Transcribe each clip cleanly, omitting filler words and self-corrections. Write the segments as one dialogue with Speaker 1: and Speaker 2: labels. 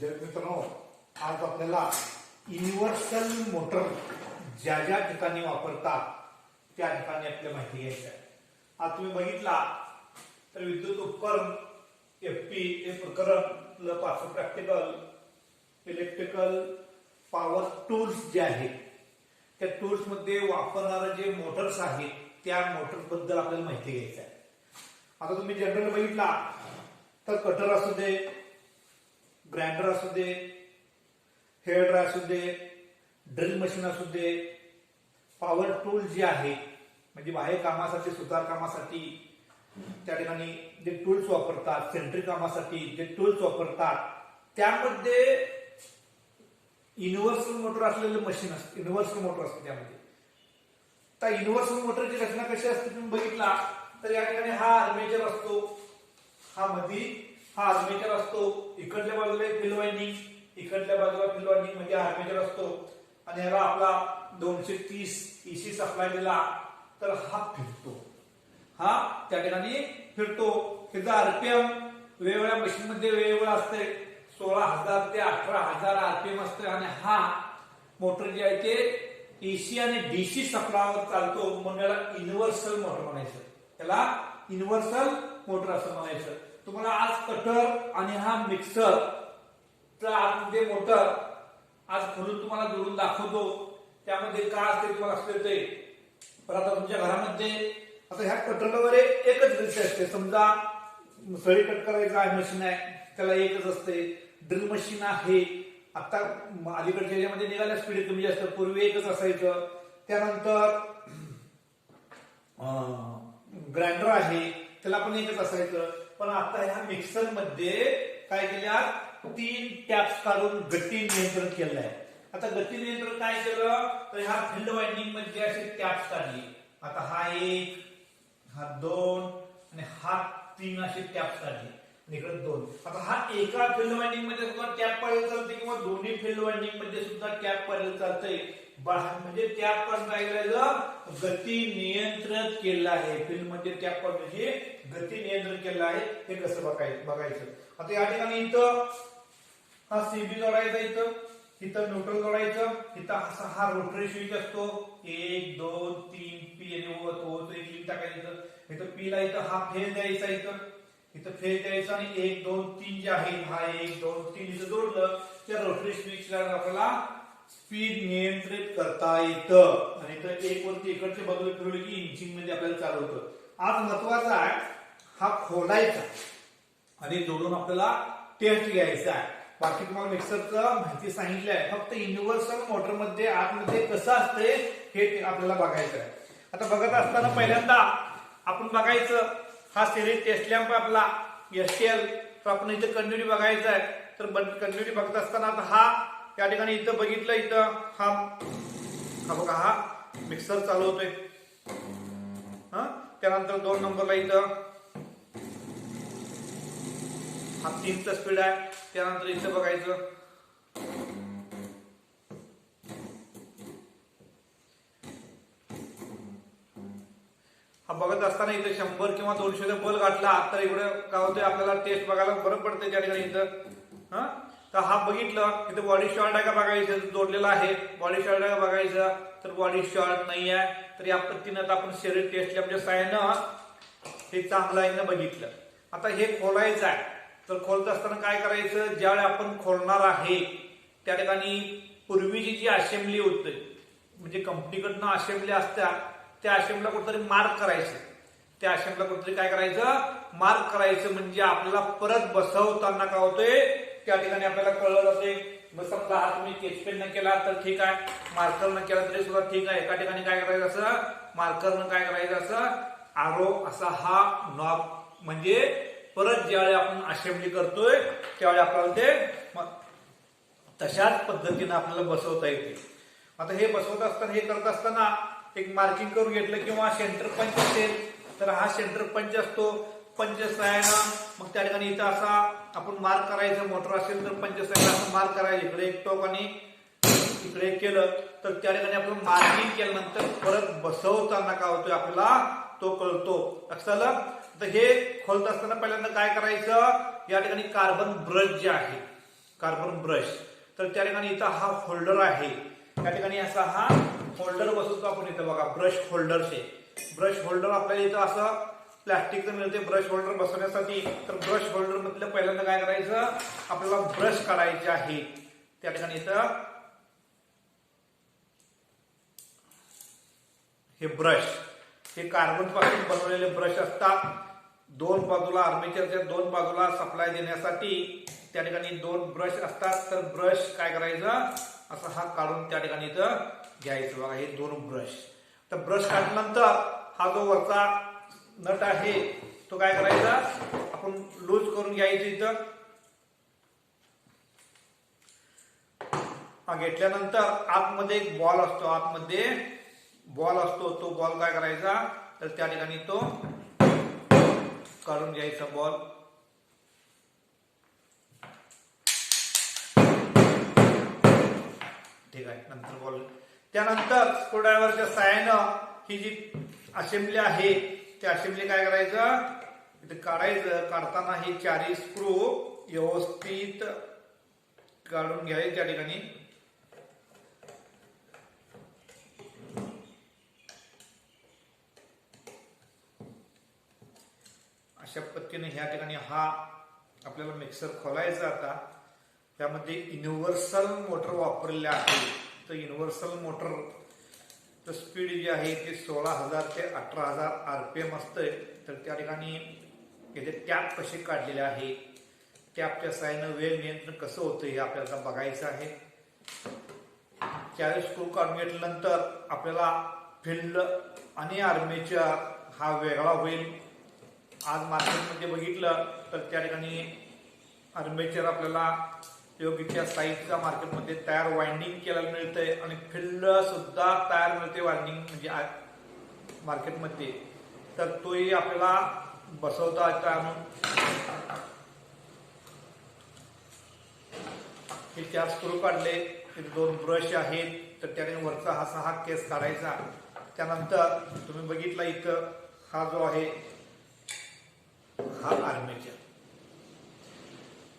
Speaker 1: विद्यार्थी मित्रांनो, आज आपल्याला युनिव्हर्सल मोटर ज्या ज्या ठिकाणी वापरतात त्या ठिकाणी आपल्याला माहिती घ्यायची आहे. आज तुम्ही बघितला तर विद्युत उपकरण एफपी हे प्रकरण पाच प्रॅक्टिकल इलेक्ट्रिकल पॉवर टूल्स जे आहेत त्या टूल्स मध्ये वापरणारे जे मोटर्स आहेत त्या मोटर्स बद्दल आपल्याला माहिती घ्यायची आहे. आता तुम्ही जनरल बघितला तर कटर असू दे, ग्राइंडर असू दे, हेअर ड्रायर असू दे, ड्रिल मशीन असू दे, पॉवर टूल जे आहे म्हणजे बाह्य कामासाठी सुतार कामासाठी त्या ठिकाणी जे टूल्स वापरतात, सेंट्रिक कामासाठी जे टूल्स वापरतात त्यामध्ये युनिव्हर्सल मोटर असलेले मशीन असते, युनिव्हर्सल मोटर असते. त्यामध्ये त्या युनिव्हर्सल मोटरची रचना कशी असते तुम्ही बघितला तर या ठिकाणी हा आर्मेचर असतो, हा आर्मेचर असतो, इकडच्या बाजूला फील्ड वाइंडिंग, इकडच्या बाजूला फील्ड वाइंडिंग म्हणजे आर्मेचर असतो आणि याला आपला 230 EC सप्लाय दिला तर हा फिरतो, हा त्या ठिकाणी फिरतो. त्याचा आरपीएम वेगवेगळ्या मशीन मध्ये वेगवेगळा असते, 16,000 ते 18,000 आरपीएम असते आणि हा मोटर जे आहे ते एसी आणि डीसी सप्लायवर चालतो म्हणून याला युनिव्हर्सल मोटर म्हणायचं, त्याला युनिव्हर्सल मोटर असं म्हणायचं. तुम्हाला आज कटर आणि हा मिक्सर आतमध्ये मोटर आज खोलून तुम्हाला जोडून दाखवतो. त्यामध्ये काय असते तुम्हाला असते ते. पण आता तुमच्या घरामध्ये आता ह्या कटरला वगैरे एकच दृश्य असते. समजा सळी कट करायचं आहे मशीन आहे त्याला एकच असते. ड्रिल मशीन आहे आता अलीकडच्या ह्याच्यामध्ये निघाल्या स्पीड कमी जास्त, पूर्वी एकच असायचं. त्यानंतर ग्राइंडर आहे त्याला पण एकच असायचं. पण आता ह्या मिक्सर मध्ये काय केल्या 3 टॅप्स काढून गती नियंत्रण केलं आहे. आता गती नियंत्रण काय केलं तर ह्या फील्ड वाइंडिंग मध्ये असे टॅप्स काढले. आता हा 1, हा 2 आणि हा 3 असे टॅप्स काढले, इकडे 2. आता हा एका फील्ड वाइंडिंग मध्ये सुद्धा टॅप पडले चालते किंवा दोन्ही फील्ड वाइंडिंग मध्ये सुद्धा टॅप पडले चालते. म्हणजे टॅप पण काय करायचं गती नियंत्रित केलं आहे. फील्ड मध्ये टॅप पण म्हणजे गती नियंत्रण केलं आहे. हे कसं बघायचं. आता या ठिकाणी इथं हा सीबी जोडायचा, इथं न्यूट्रल जोडायचं, इथं असा हा रोटरी स्विच असतो 1 2 3 पी आणि ओ एक लिंक टाकायचं. इथं पी ला इथं हा फेज द्यायचा, इथं फेज द्यायचा आणि 1 2 3 जे आहे हा 1 2 3 इथं जोडलं त्या रोटरी स्विचला आपल्याला स्पीड नियंत्रित करता येतं. आणि इथं 1 वरती इकडच्या बाजूला फिरवलं की इंचिंग मध्ये आपल्याला चालवतं. आज महत्वाचा आहे हा खोलायचा आणि जोडून आपल्याला टेस्ट घ्यायचा आहे. बाकी तुम्हाला मिक्सरचं माहिती सांगितली आहे. फक्त युनिव्हर्सल मोटर मध्ये आतमध्ये कसं असते हे आपल्याला बघायचं आहे. आता बघत असताना पहिल्यांदा आपण बघायचं हा सिरीज टेस्ट लॅम्प आपला STL. तर आपण इथं कंटिन्यू बघायचं आहे. तर कंटिन्यू बघत असताना आता हा या ठिकाणी इथं बघितलं, इथं हा बघा हा मिक्सर चालू होतोय. त्यानंतर 2 नंबरला इथं हा 3चा स्पीड आहे. त्यानंतर इथं बघायचं हा बघत असताना इथे 100 किंवा 200 बल गाठला तर इकडे काय होतंय आपल्याला टेस्ट बघायला बरं पडतंय. त्या ठिकाणी इथं तर हा बघितलं इथं बॉडी शॉर्ट आहे का बघायचं, जोडलेला आहे. बॉडी शॉर्ट आहे का बघायचं तर बॉडी शॉर्ट नाही आहे. तर या पद्धतीनं आपण शरीर टेस्ट लॅबच्या साहाय्यानं हे चांगलं आहे ना बघितलं. आता हे खोलायचं आहे तर खोलत असताना काय करायचं, ज्यावेळी आपण खोलणार आहे त्या ठिकाणी पूर्वीची जी असेंब्ली होते म्हणजे कंपनीकडनं असेंब्ली असत्या त्या असेंब्लीला कुठेतरी मार्क करायचं. त्या असेंब्लीला कुठेतरी काय करायचं मार्क करायचं म्हणजे आपल्याला परत बसवताना काय होतंय त्या ठिकाणी आपल्याला कळलं जाते. मग समजा हा तुम्ही केचपेन न केला तर ठीक आहे, मार्कर न केला तरी सुद्धा ठीक आहे. एका ठिकाणी काय करायचं असं मार्करनं काय करायचं असं आरो असा हा नॉब म्हणजे परत ज्यावेळी आपण असेंब्ली करतोय त्यावेळी आपल्याला ते तशाच पद्धतीने आपल्याला बसवता येते. आता हे बसवत असताना हे करत असताना एक मार्किंग करून घेतलं किंवा सेंटर पंच असेल तर हा सेंटर पंच असतो. पंच सहाय्यानं मग त्या ठिकाणी इथं असा आपण मार्क करायचं. मोटर असेल तर पंच सहाय्यानं असं मार्क करायचं. इकडे एक टोक आणि इकडे एक केलं तर त्या ठिकाणी आपण मार्किंग केल्यानंतर परत बसवताना काय होतोय आपल्याला तो कळतो. लक्षात आलं. तर हे खोलत असताना पहिल्यांदा काय करायचं या ठिकाणी कार्बन ब्रश जे आहे कार्बन ब्रश. तर त्या ठिकाणी इथं हा होल्डर आहे, त्या ठिकाणी असा हा होल्डर बसवतो आपण इथं बघा, ब्रश होल्डरचे. ब्रश होल्डर आपल्याला इथं असं प्लास्टिकचं मिळते ब्रश होल्डर बसवण्यासाठी. तर ब्रश होल्डर मधलं पहिल्यांदा काय करायचं, आपल्याला ब्रश काढायचे आहे. त्या ठिकाणी इथं हे ब्रश, हे कार्बन पासून बनवलेले ब्रश असतात. दोन बाजूला आर्मेचरच्या दोन बाजूला सप्लाय देण्यासाठी त्या ठिकाणी दोन ब्रश असतात. तर ब्रश काय करायचं, असा हा काढून त्या ठिकाणी इथं घ्यायचं बघा, हे दोन ब्रश. तर ब्रश काढल्यानंतर हा जो वरचा नट आहे तो काय करायचा, आपण लूज करून घ्यायचं इथं. घेतल्यानंतर आतमध्ये एक बॉल असतो, आतमध्ये बॉल असतो, तो बॉल काय करायचा, तर त्या ठिकाणी तो काढून घ्यायचा बॉल. ठीक आहे, नंतर बॉल. त्यानंतर स्क्रूड्रायव्हरच्या साहाय्यानं ही जी असेंब्ली आहे ते असेंब्ली काय करायचं, इथे काढायचं. काढताना हे चारही स्क्रू व्यवस्थित काढून घ्यायचे त्या ठिकाणी. अशा पद्धतीने ह्या ठिकाणी हा आपल्याला मिक्सर खोलायचा. आता त्यामध्ये युनिव्हर्सल मोटर वापरलेले आहे. तर युनिव्हर्सल मोटर स्पीड जी आहे ते 16,000 ते 18,000 RPM असते. तर त्या ठिकाणी याचे टॅप कसे काढलेले आहे, टॅपच्या साहाय्यानं वेग नियंत्रण कसं होतं हे आपल्याला बघायचं आहे. 40 स्क्रू काढून घेतल्यानंतर आपल्याला फील्ड आणि आर्मेचर हा वेगळा होईल. आज मार्केटमध्ये बघितलं तर त्या ठिकाणी आर्मेचर आपल्याला योग्य त्या साईजचा मार्केटमध्ये तयार वाइंडिंग केलेलं मिळतंय आणि फील्ड सुद्धा तयार मिळते वाइंडिंग म्हणजे मार्केटमध्ये. तर तोही आपल्याला बसवता येतो आणून. हे 4 स्क्रू काढले, दोन ब्रश आहेत. तर त्याने वरचा हा केस काढायचा. त्यानंतर तुम्ही बघितला इथं हा जो आहे हा आर्मेचर.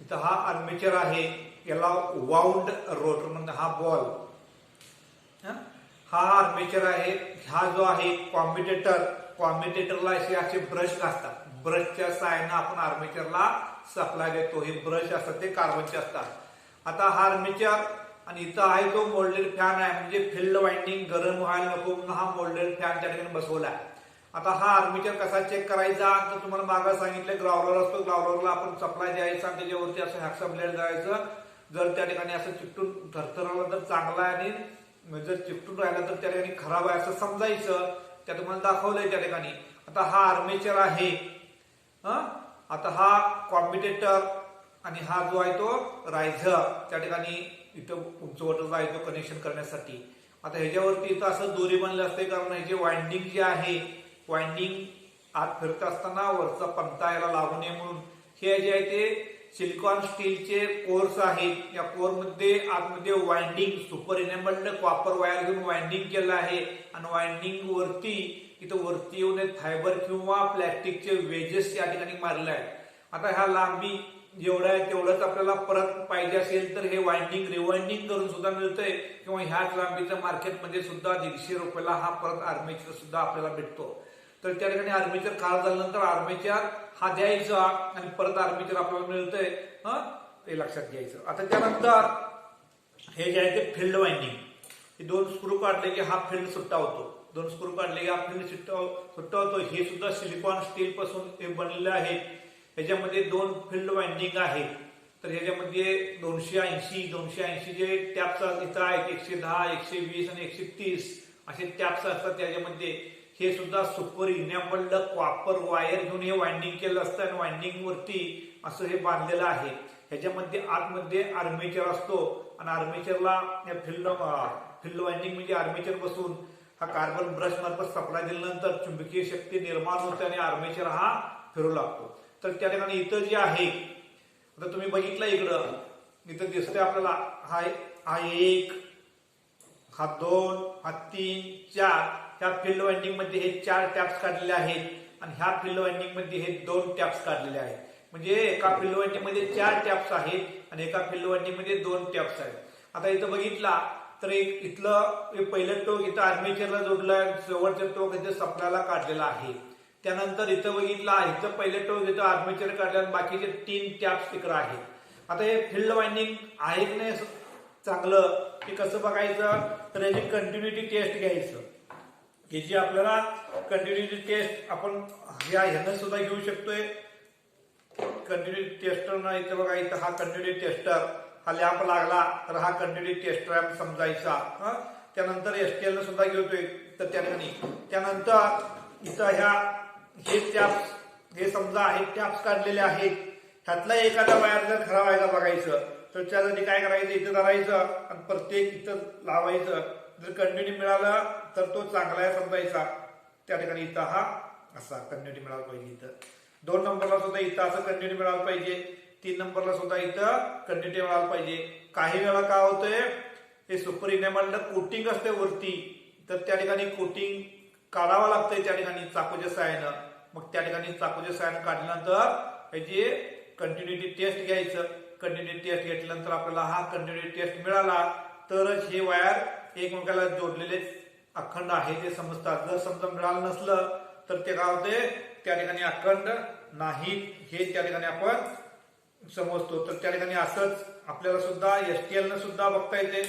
Speaker 1: इथं हा आर्मेचर आहे, याला वाउंड रोटर म्हणजे हा बॉल, हा आर्मेचर आहे. हा जो आहे कॉम्युटेटरला असे ब्रश असतात. ब्रशच्या साहाय्याने आपण आर्मेचरला सप्लाय देतो. हे ब्रश असतात ते कार्बनचे असतात. आता हा आर्मेचर आणि इथं आहे तो मोल्डेड फॅन आहे, म्हणजे फील्ड वाइंडिंग गरम व्हायला नको म्हणून हा मोल्डेड फॅन त्या ठिकाणी बसवला आहे. आता हा आर्मेचर कसा चेक करायचा, तर तुम्हाला मागे सांगितलं ग्राउलर असतो, ग्राउलरला आपण सप्लाय द्यायचा आणि त्याच्यावरती असं हॅक्सा ब्लेड द्यायचं. जर त्या ठिकाणी असं चिकटून थरथरला तर चांगला आहे आणि जर चिकटून राहिला तर त्या ठिकाणी खराब आहे असं समजायचं. त्या तुम्हाला दाखवलंय त्या ठिकाणी. आता हा आर्मेचर आहे, आता हा कॉम्युटेटर आणि हा जो आहे तो रायझर त्या ठिकाणी इथं उंचवटला आहे तो कनेक्शन करण्यासाठी. आता ह्याच्यावरती इथं असं दोरी बनले असते, कारण ह्याचे वाइंडिंग जे आहे, वाइंडिंग आत फिरत असताना वरचा पंता याला लागू नये म्हणून हे जे आहे ते सिलिकॉन स्टीलचे कोर्स आहेत. या कोरमध्ये आतमध्ये winding super enabled copper wire घेऊन वाइंडिंग केलं आहे आणि वाइंडिंग वरती इथं वरती येऊन फायबर किंवा प्लॅस्टिकचे वेजेस या ठिकाणी मारले आहेत. आता ह्या लांबी जेवढं आहे तेवढंच आपल्याला परत पाहिजे असेल तर हे वाइंडिंग रिवाइंडिंग करून सुद्धा मिळतंय, किंवा ह्याच लांबीच्या मार्केटमध्ये सुद्धा 150 रुपयाला हा परत आर्मेचर सुद्धा आपल्याला भेटतो. तर त्या ठिकाणी आर्मेचर काळ झाल्यानंतर आर्मेचर हा द्यायचा आणि परत आर्मेचर आपल्याला मिळतंय, ते लक्षात घ्यायचं. आता त्यानंतर हे जे आहे ते फील्ड वाइंडिंग, हे 2 स्क्रू काढले की हा फील्ड सुट्टा होतो. 2 स्क्रू काढले की हा फील्ड सुट्टा होतो. हे सुद्धा सिलिकॉन स्टील पासून हे बनलेले आहे. ह्याच्यामध्ये 2 फील्ड वाइंडिंग आहेत. तर ह्याच्यामध्ये 280 जे टॅप्स इथं आहेत, 110, 120 आणि 130 असे टॅप्स असतात त्याच्यामध्ये. हे सुद्धा सुपर इनेबल्ड कॉपर वायर घेऊन हे वाइंडिंग केलं असतं आणि वाइंडिंग वरती असं हे बांधलेलं आहे. ह्याच्यामध्ये आतमध्ये आर्मेचर असतो आणि आर्मेचरला फील्ड वाइंडिंग म्हणजे आर्मेचर बसून हा कार्बन ब्रश मार्फत सप्लाय दिल्यानंतर चुंबकीय शक्ती निर्माण होते आणि आर्मेचर हा फिरू लागतो. तर त्या ठिकाणी इथं जे आहे, आता तुम्ही बघितलं इकडं, इथं दिसतंय आपल्याला हा 1, हा 2, हा 3, 4. ह्या फील्ड वाइंडिंग मध्ये हे 4 टॅप्स काढलेले आहेत आणि ह्या फील्ड वाइंडिंग मध्ये हे 2 टॅप्स काढलेले आहेत. म्हणजे एका फील्ड वाइंडिंग मध्ये 4 टॅप्स आहेत आणि एका फील्ड वाइंडिंग मध्ये 2 टॅप्स आहेत. आता इथं बघितला तर इथलं पहिलं टोक इथं आर्मेचरला जोडलं, शेवटचं टोक इथं सप्लायला काढलेला आहे. त्यानंतर इथं बघितला इथं पहिलं टोक इथं आर्मेचर काढलं, बाकीचे 3 टॅप्स तिकडे आहेत. आता हे फील्ड वाइंडिंग आहे की नाही चांगलं ते कसं बघायचं, तर याची कंटिन्युटी टेस्ट घ्यायचं. याची आपल्याला कंटिन्युटी टेस्ट आपण ह्यानं सुद्धा घेऊ शकतोय. कंटिन्युटी टेस्टर ना इथं बघा, इथं हा कंटिन्युटी टेस्टर, हा लॅम्प लागला तर हा कंटिन्युटी टेस्टर लॅम्प समजायचा. त्यानंतर एसटीएल न सुद्धा घेतोय तर त्या ठिकाणी. त्यानंतर इथं हे टॅप्स, हे समजा हे टॅप्स काढलेले आहेत, ह्यातला एखादा वायर जर खराब आहे का बघायचं, तर त्यासाठी काय करायचं, इथं धरायचं आणि प्रत्येक इथं लावायचं. जर कंटिन्यू मिळाला तर तो चांगला आहे समजायचा. त्या ठिकाणी इथं हा असा कंटिन्यू मिळाला पाहिजे. इथं 2 नंबरला सुद्धा इथं असं कंटिन्यू मिळालं पाहिजे. 3 नंबरला सुद्धा इथं कंटिन्यू मिळालं पाहिजे. काही वेळा काय होतंय, हे सुपर इनेबल्ड कोटिंग असते वरती, तर त्या ठिकाणी कोटिंग काढावं लागतंय त्या ठिकाणी चाकूच्या साहाय्यानं. मग त्या ठिकाणी चाकूच्या साहाय्यानं काढल्यानंतर याची कंटिन्युटी टेस्ट घ्यायचं. कंटिन्युटी टेस्ट घेतल्यानंतर आपल्याला हा कंटिन्युटी टेस्ट मिळाला तरच हे वायर एकमेकाला जोडलेले अखंड आहे ते समजतात. जर समजा मिळालं नसलं तर ते काय होते, त्या ठिकाणी अखंड नाही हे त्या ठिकाणी आपण समजतो. तर त्या ठिकाणी असंच आपल्याला सुद्धा एसटीएल न सुद्धा बघता येते.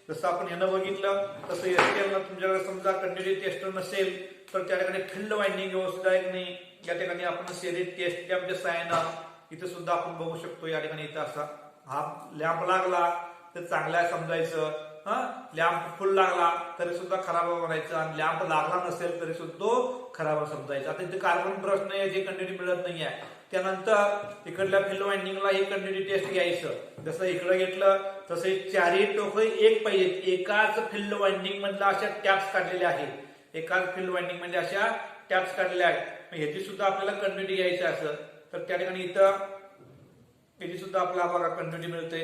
Speaker 1: जसं आपण ह्यानं बघितलं तसं एसटीएल न तुमच्याकडे समजा कंटिन्युटी टेस्टर नसेल तर त्या ठिकाणी फील्ड वाइंडिंग व्यवस्थित आहे की नाही या ठिकाणी आपण सिरीज टेस्ट लॅम्पच्या साहाय्यानं इथे सुद्धा आपण बघू शकतो. या ठिकाणी इथं असा हा लॅम्प लागला तर चांगला आहे समजायचं. लॅम्प फुल लागला तरी सुद्धा खराब म्हणायचं आणि लॅम्प लागला नसेल तरी सुद्धा तो खराब समजायचा. आता इथे कार्बन ब्रश नाही, जे कंटिन्यू मिळत नाहीये. त्यानंतर इकडल्या फील्ड वाइंडिंगला ही कंटिन्युटी टेस्ट घ्यायचं. जसं इकडे घेतलं तसे 4ही टोक एक पाहिजे. एकाच फील्ड वाइंडिंग मधला अशा टॅप्स काढलेल्या आहेत. एकाच फील्ड वाइंडिंग मध्ये अशा टॅप्स काढलेल्या आहेत. ह्याची सुद्धा आपल्याला कंटिन्युटी घ्यायची असं तर त्या ठिकाणी इथं याची सुद्धा आपल्याला बघा कंटिन्युटी मिळते,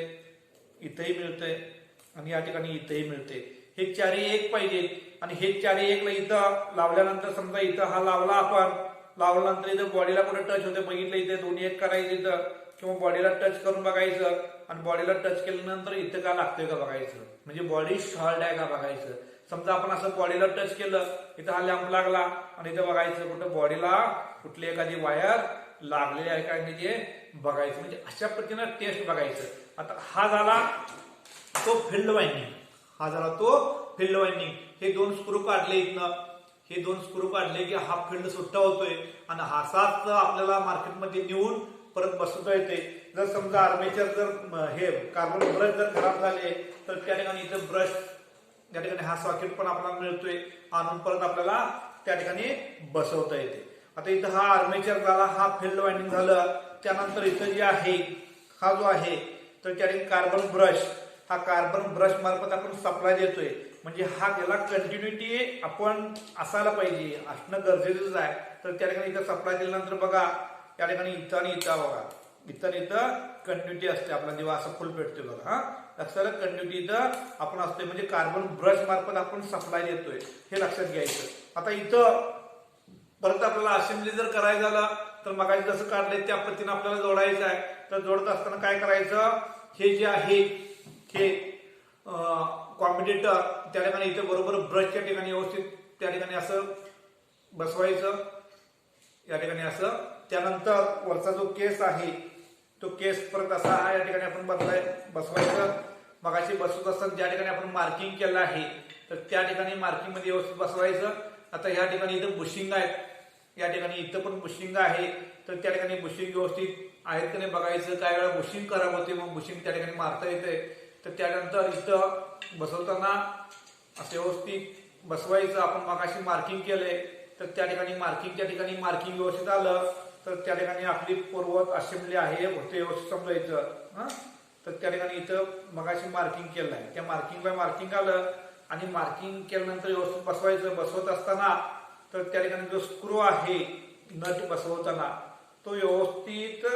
Speaker 1: इथंही मिळते आणि या ठिकाणी इथंही मिळते. हे 4ही एक पाहिजेत आणि हे 4ही एकला इथं लावल्यानंतर समजा इथं हा लावला आपण, लावल्यानंतर इथं बॉडीला कुठे टच होते बघितलं, इथे दोन्ही एक करायचं इथं किंवा बॉडीला टच करून बघायचं आणि बॉडीला टच केल्यानंतर इथं का लागतोय का बघायचं. म्हणजे बॉडी शॉर्ट आहे का बघायचं. समजा आपण असं बॉडीला टच केलं, इथं हा लॅम्प लागला आणि इथं बघायचं कुठं बॉडीला कुठली एखादी वायर लागलेली आहे का ते बघायचं. म्हणजे अशा पद्धतीनं टेस्ट बघायचं. आता हा झाला तो फील्ड वाइंडिंग, हा झाला तो फील्ड वाइंडिंग. हे 2 स्क्रू काढले इथनं, हे 2 स्क्रू काढले की हा फील्ड सुट्टा होतोय आणि हासाच आपल्याला मार्केटमध्ये नेऊन परत बसवता येते. जर समजा आर्मेचर जर हे कार्बन ब्रश जर खराब झाले तर त्या ठिकाणी इथं ब्रश त्या ठिकाणी हा सॉकेट पण आपल्याला मिळतोय आणून परत आपल्याला त्या ठिकाणी बसवता येते. आता इथं हा आर्मेचर झाला, हा फील्ड वाइंडिंग झालं. त्यानंतर इथं जे आहे हा जो आहे तर त्या ठिकाणी कार्बन ब्रश, हा कार्बन ब्रश मार्फत आपण सप्लाय देतोय. म्हणजे हा गेला कंटिन्युटी आपण असायला पाहिजे, असणं गरजेचंच आहे. तर त्या ठिकाणी इथं सप्लाय दिल्यानंतर बघा त्या ठिकाणी इथं आणि इथं बघा, इथं इथं कंटिन्युटी असते. आपला जेव्हा असं फुल पेटतोय बघा, हा लक्षात कंटिन्युटी इथं आपण असतोय म्हणजे कार्बन ब्रश मार्फत आपण सप्लाय देतोय हे लक्षात घ्यायचं. आता इथं परत आपल्याला असेंब्ली जर करायचं झालं तर मग जसं काढलंय त्या पद्धतीने आपल्याला जोडायचं आहे. तर जोडत असताना काय करायचं, हे जे आहे हे कॉम्बिनेटर त्या ठिकाणी इथे बरोबर ब्रशच्या ठिकाणी व्यवस्थित त्या ठिकाणी असं बसवायचं, या ठिकाणी असं. त्यानंतर वरचा जो केस आहे तो केस परत असा या ठिकाणी आपण बसवायचं. मगाशी बसवत असताना ज्या ठिकाणी आपण मार्किंग केलं आहे तर त्या ठिकाणी मार्किंग मध्ये व्यवस्थित बसवायचं. आता या ठिकाणी इथं बुशिंग आहेत, या ठिकाणी इथं पण बुशिंग आहे तर त्या ठिकाणी बुशिंग व्यवस्थित आहेत की नाही बघायचं. काय वेळा बुशिंग खराब होते मग बुशिंग त्या ठिकाणी मारता येते. तर त्यानंतर इथं बसवताना असं व्यवस्थित बसवायचं. आपण मगाशी मार्किंग केलंय तर त्या ठिकाणी मार्किंगच्या ठिकाणी मार्किंग व्यवस्थित आलं तर त्या ठिकाणी आपली पूर्ववत असेंब्ली आहे होते व्यवस्थित समजायचं. तर त्या ठिकाणी इथं मगाशी मार्किंग केलंय, त्या मार्किंगला मार्किंग आलं आणि मार्किंग केल्यानंतर व्यवस्थित बसवायचं. बसवत असताना तर त्या ठिकाणी जो स्क्रू आहे नट बसवताना तो व्यवस्थित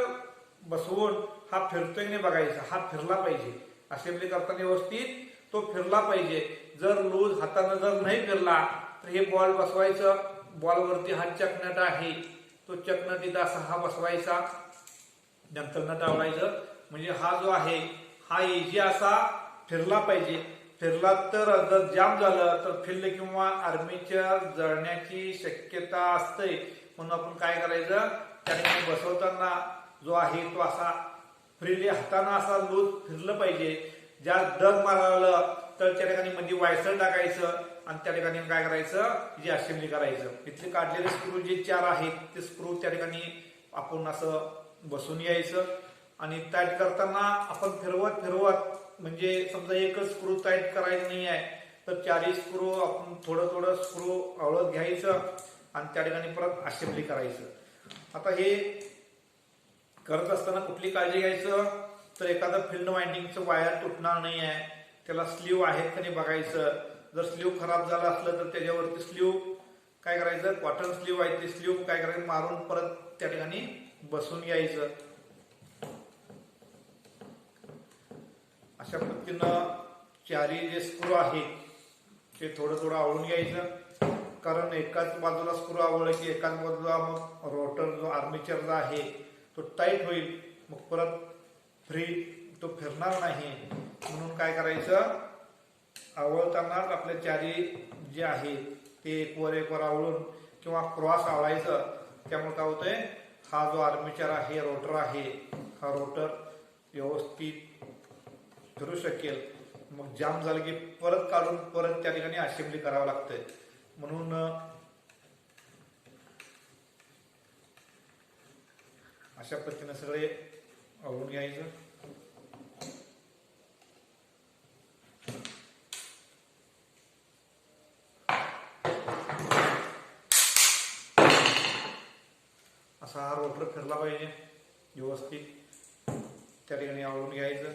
Speaker 1: बसवून हा फिरतोय नाही बघायचा, हा फिरला पाहिजे. असेंब्ली करताना व्यवस्थित तो फिरला पाहिजे. जर लूज हाताने जर नाही फिरला तर हे बॉल बसवायचं. बॉलवरती हा चकनट आहे तो चकनट इथं असा हा बसवायचा. नंतर नट आवळायचं. म्हणजे हा जो आहे हा इजी असा फिरला पाहिजे. फिरला तर जर जाम झालं तर फिरलं किंवा आर्मेचर जळण्याची शक्यता असते. म्हणून आपण काय करायचं, त्याने बसवताना जो आहे तो असा फ्रीली हाताना असा लूज फिरलं पाहिजे. ज्या डग मारायला तर त्या ठिकाणी म्हणजे वायसर टाकायचं आणि त्या ठिकाणी काय करायचं, जी असेंब्ली करायचं. इथले काढलेले स्क्रू जे 4 आहेत ते स्क्रू त्या ठिकाणी आपण असं बसून यायचं. आणि टाईट करताना आपण फिरवत फिरवत म्हणजे समजा एकच स्क्रू टाईट करायचं नाही आहे तर 4ही स्क्रू आपण थोडं थोडं स्क्रू आवळत घ्यायचं आणि त्या ठिकाणी परत असेंब्ली करायचं. आता हे करत असताना कुठली काळजी घ्यायचं तर एखादं फील्ड वाइंडिंगचं वायर तुटणार नाही आहे, त्याला स्लीव आहेत का नाही बघायचं. जर स्लीव खराब झाला असलं तर त्याच्यावरती स्लीव काय करायचं, कॉटन स्लीव आहे ते स्लीव काय करायचं मारून परत त्या ठिकाणी बसून यायचं. अशा पद्धतीनं 4ही जे स्क्रू आहेत ते थोडं थोडं आवळून घ्यायचं. कारण एकाच बाजूला स्क्रू आवळलं की एकाच बाजूला मग रोटर जो आर्मेचर आहे तो टाईट होईल, मग परत फ्री तो फिरणार नाही. म्हणून काय करायचं, आवळतानाच आपल्या 4ही जे आहेत ते एक वर आवळून किंवा क्रॉस आवळायचं. त्यामुळे काय होतंय, हा जो आर्मेचर आहे रोटर आहे हा रोटर व्यवस्थित फिरू शकेल. मग जाम झालं की परत काढून परत त्या ठिकाणी असेंब्ली करावं लागतंय. म्हणून अशा पद्धतीने सगळे आवळून घ्यायचं. असा हा रोटर फिरला पाहिजे व्यवस्थित, त्या ठिकाणी आवळून घ्यायचं.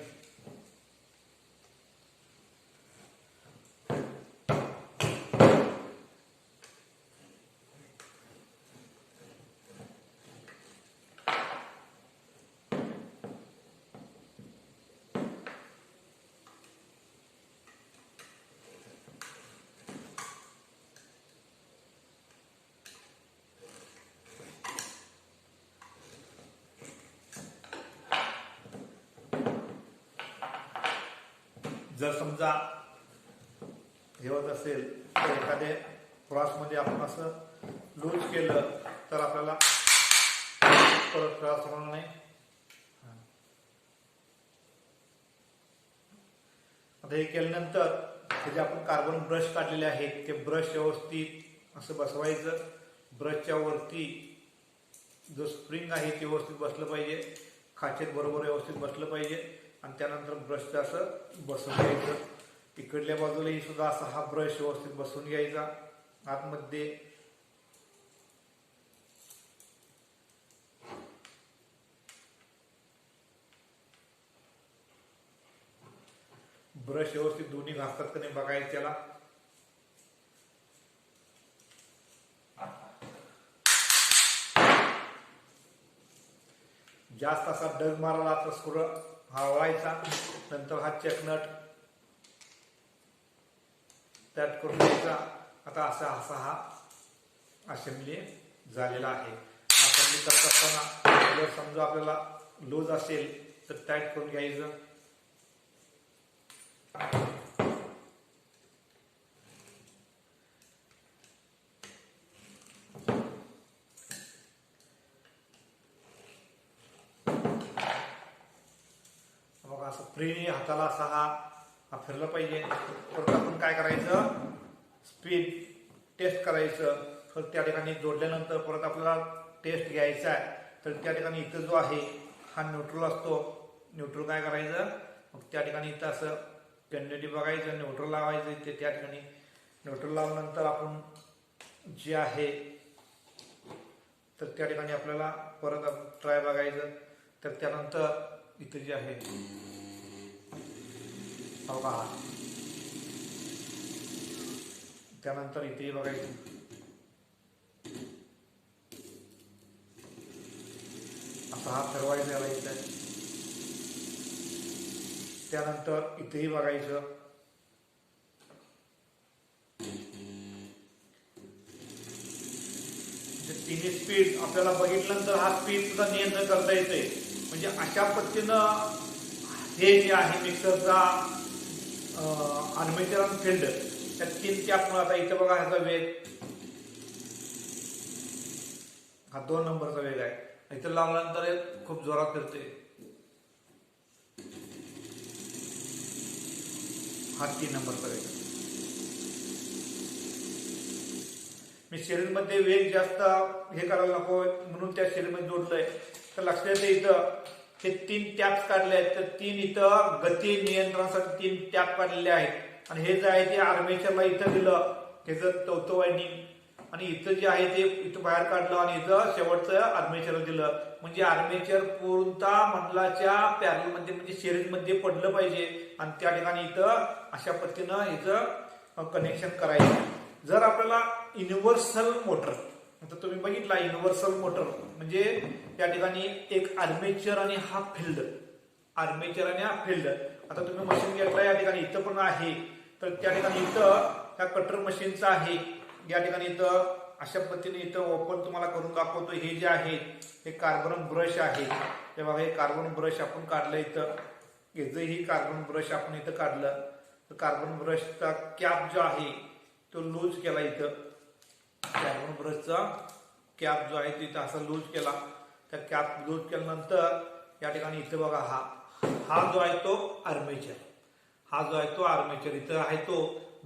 Speaker 1: जर समजा हे होत असेल तर एखाद्या क्रॉसमध्ये आपण असं लूज केलं तर आपल्याला परत क्रॉस होणार नाही. आता हे केल्यानंतर हे जे आपण कार्बन ब्रश काढलेले आहेत ते ब्रश व्यवस्थित असं बसवायचं. ब्रशच्या वरती जो स्प्रिंग आहे ते व्यवस्थित बसलं पाहिजे, खाचेत बरोबर व्यवस्थित बसलं पाहिजे. आणि त्यानंतर ब्रशचं असं बसून घ्यायचं. इकडल्या बाजूलाही सुद्धा असा हा ब्रश व्यवस्थित बसून घ्यायचा. आतमध्ये ब्रश व्यवस्थित दोन्ही घासतात का नाही बघायचं त्याला. जास्त असा डग मारायला तर स्क्रू हा आवळायचा. नंतर हा चेकनट त्यात करून द्यायचा. आता असा हा असेंब्ली झालेला आहे. असेंब्ली करत असताना जर समजा आपल्याला लूज असेल तर टाईट करून घ्यायचं. असं फ्रीली हाताला असा हा फिरला पाहिजे. परत आपण काय करायचं, स्पीड टेस्ट करायचं. तर त्या ठिकाणी जोडल्यानंतर परत आपल्याला टेस्ट घ्यायचा आहे तर त्या ठिकाणी इथं जो आहे हा न्यूट्रल असतो. न्यूट्रल काय करायचं, मग त्या ठिकाणी इथं असं पेनल्टी बघायचं, न्यूट्रल लावायचं. इथे त्या ठिकाणी न्यूट्रल लावल्यानंतर आपण जे आहे तर त्या ठिकाणी आपल्याला परत ट्राय बघायचं. तर त्यानंतर इथे जे आहे बघा, त्यानंतर इथे बघायचं. असा हा फिरवायचा याला इथे. त्यानंतर इथेही बघायचं. तिन्ही स्पीड आपल्याला बघितल्यानंतर हा स्पीड सुद्धा नियंत्रण करता येते. म्हणजे अशा पद्धतीनं हे जे आहे मिक्सरचा आर्मेचर आणि फिल्ड त्या 3 टॅप. आता इथं बघा ह्याचा वेग हा 2 नंबरचा वेग आहे. इथं लावल्यानंतर खूप जोरात फिरते. हा 3 नंबरचा वेग. मी सिरीजमध्ये वेग जास्त हे करायला नको म्हणून त्या सिरीजमध्ये जोडलंय. तर लक्षात येतं इथं हे 3 टॅप्स काढले आहेत. तर 3 इथं गती नियंत्रणासाठी 3 टॅप काढलेले आहेत. आणि हे जे आहे ते आर्मेचरला इथं दिलं त्याचं चौथं वाइंडिंग. आणि इथं जे आहे ते इथं बाहेर काढलं आणि इथं शेवटचं आर्मेचरला दिलं. म्हणजे आर्मेचर पूर्णतः मंडलाच्या पॅरल मध्ये म्हणजे सिरीज मध्ये पडलं पाहिजे. आणि त्या ठिकाणी इथं अशा पद्धतीनं इथं कनेक्शन करायचं. जर आपल्याला युनिव्हर्सल मोटर, आता तुम्ही बघितला युनिव्हर्सल मोटर म्हणजे त्या ठिकाणी एक आर्मेचर आणि हा फिल्ड, आर्मेचर आणि हा फिल्ड. आता तुम्ही मशीन घेतला या ठिकाणी इथं पण आहे. तर त्या ठिकाणी इथं त्या कटर मशीनचं आहे. या ठिकाणी इथं अशा पद्धतीने इथं ओपन तुम्हाला करून दाखवतो. हे जे आहे हे कार्बन ब्रश आहे. हे बघा हे कार्बन ब्रश आपण काढलं इथं. याचंही कार्बन ब्रश आपण इथं काढलं. तर कार्बन ब्रशचा कॅप जो आहे तो लूज केला इथं. कार्बन ब्रशचा कॅप जो आहे तो इथं असा लूज केला. त्या कॅप लूज केल्यानंतर या ठिकाणी इथं बघा हा जो आहे तो आर्मेचर, हा जो आहे तो आर्मेचर. इथं आहे तो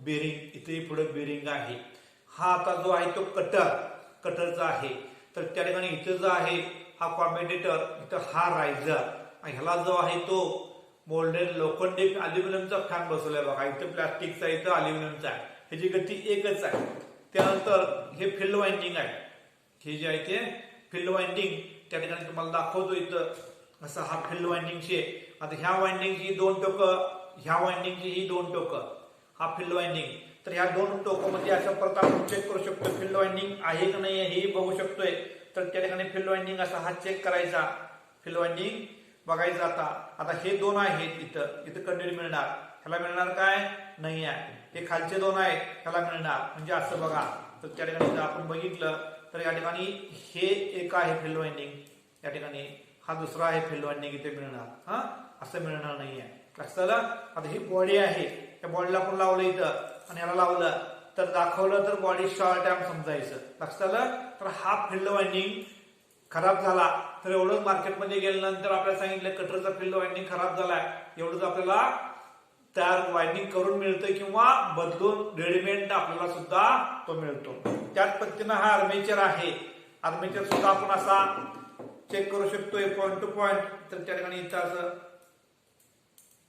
Speaker 1: बेरिंग, इथे पुढे बेरिंग आहे. हा आता जो आहे तो कटरचा आहे. तर त्या ठिकाणी इथं जो आहे हा कॉम्युटेटर, इथं हा रायझर. ह्याला जो आहे तो मोल्डेड लोखंडी अल्युमिनियमचा फॅन बसवलाय बघा. इथं प्लास्टिकचा, इथं अल्युमिनियमचा आहे. ह्याची गती एकच आहे. त्यानंतर हे फील्ड वाइंडिंग आहे. हे जे आहे ते फील्ड वाइंडिंग त्या ठिकाणी तुम्हाला दाखवतो इथं. असं हा फील्ड वाइंडिंगचे. आता ह्या वाइंडिंगची 2 टोकं, ह्या वाइंडिंगची ही 2 टोकं. हा फील्ड वाइंडिंग. तर ह्या 2 टोकांमध्ये अशा प्रकारे आपण चेक करू शकतो फील्ड वाइंडिंग आहे की नाही हेही बघू शकतोय. तर त्या ठिकाणी फील्ड वाइंडिंग असा हा चेक करायचा, फील्ड वाइंडिंग बघायचं. आता हे 2 आहेत इथं कंटिन्यू मिळणार. ह्याला मिळणार काय नाही आहे. हे खालचे 2 आहेत ह्याला मिळणार. म्हणजे असं बघा. तर त्या ठिकाणी आपण बघितलं तर या ठिकाणी हे एक आहे फील्ड वाइंडिंग. या ठिकाणी हा दुसरा आहे फील्ड वाइंडिंग इथे मिळणार. हा असं मिळणार नाही आहे. लक्षात आलं. आता ही बॉडी आहे. त्या बॉडीला आपण लावलं इथं आणि याला लावलं तर दाखवलं तर बॉडी शॉर्ट आहे समजायचं. लक्षात आलं. तर हा फील्ड वाइंडिंग खराब झाला तर एवढंच मार्केटमध्ये गेल्यानंतर आपल्याला सांगितलं कटरचा फील्ड वाइंडिंग खराब झालाय एवढंच आपल्याला तयार वाइंडिंग करून मिळतं किंवा बदलून रेडीमेड आपल्याला सुद्धा तो मिळतो. त्याच पद्धतीनं हा आर्मेचर आहे. आर्मेचर सुद्धा आपण असा चेक करू शकतोय पॉइंट टू पॉइंट. तर त्या ठिकाणी इथं असं